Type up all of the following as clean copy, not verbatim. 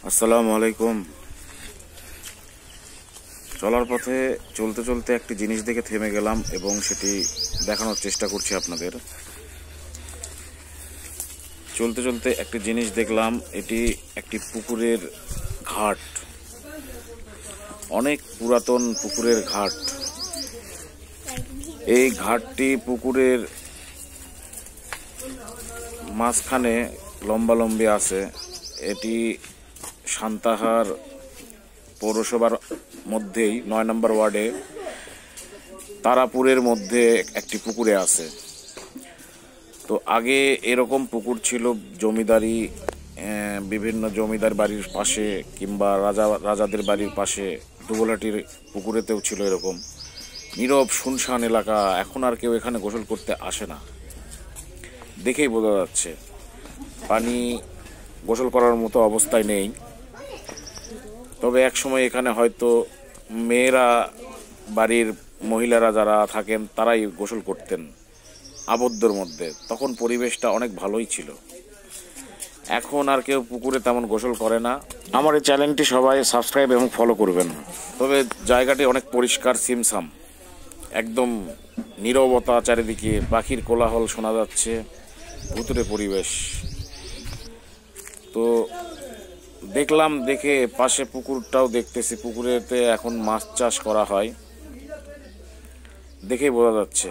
আসসালামু আলাইকুম। চলার পথে চলতে চলতে একটি জিনিস দেখে থেমে গেলাম এবং সেটি দেখানোর চেষ্টা করছি আপনাদের। চলতে চলতে একটি জিনিস দেখলাম, এটি একটি পুকুরের ঘাট, অনেক পুরাতন পুকুরের ঘাট। এই ঘাটটি পুকুরের মাঝখানে লম্বালম্বি আছে। এটি সান্তাহার পৌরসভার মধ্যেই ৯ নম্বর ওয়ার্ডে তারাপুরের মধ্যে একটি পুকুরে আছে। তো আগে এরকম পুকুর ছিল জমিদারি, বিভিন্ন জমিদার বাড়ির পাশে কিংবা রাজাদের বাড়ির পাশে দুবলাটির পুকুরেতেও ছিল এরকম নীরব শুনশান এলাকা। এখন আর কেউ এখানে গোসল করতে আসে না, দেখেই বোঝা যাচ্ছে পানি গোসল করার মতো অবস্থায় নেই। তবে এক সময় এখানে হয়তো মেয়েরা, বাড়ির মহিলারা যারা থাকেন তারাই গোসল করতেন আবদ্ধর মধ্যে। তখন পরিবেশটা অনেক ভালোই ছিল। এখন আর কেউ পুকুরে তেমন গোসল করে না। আমার এই চ্যানেলটি সবাই সাবস্ক্রাইব এবং ফলো করবেন। তবে জায়গাটি অনেক পরিষ্কার, সিমসাম, একদম নীরবতা, চারিদিকে পাখির কোলাহল শোনা যাচ্ছে, ভুতুরে পরিবেশ। তো দেখলাম, দেখে পাশে পুকুরটাও দেখতেছি, পুকুরেতে এখন মাছ চাষ করা হয়, দেখেই বোঝা যাচ্ছে।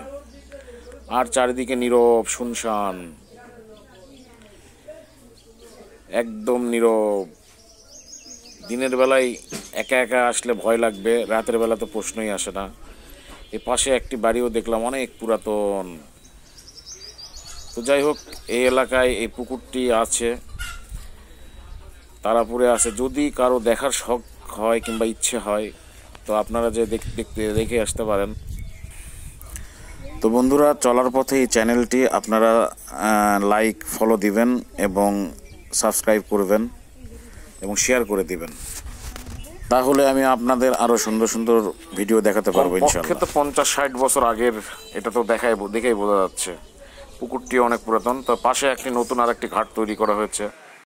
আর চারিদিকে নীরব শুনশান, একদম নীরব। দিনের বেলায় একা একা আসলে ভয় লাগবে, রাতের বেলা তো প্রশ্নই আসে না। এ পাশে একটি বাড়িও দেখলাম, অনেক পুরাতন। তো যাই হোক, এই এলাকায় এই পুকুরটি আছে, তারাপুরে আছে। যদি কারো দেখার শখ হয় কিংবা ইচ্ছে হয় তো আপনারা যে দেখে আসতে পারেন। তো বন্ধুরা, চলার পথে এই চ্যানেলটি আপনারা লাইক, ফলো দিবেন এবং সাবস্ক্রাইব করবেন এবং শেয়ার করে দিবেন। তাহলে আমি আপনাদের আরও সুন্দর সুন্দর ভিডিও দেখাতে পারবো ইনশাআল্লাহ। তো 50-60 বছর আগের এটা তো দেখেই বোঝা যাচ্ছে। পুকুরটি অনেক পুরাতন। তো পাশে একটি নতুন আর একটি ঘাট তৈরি করা হয়েছে।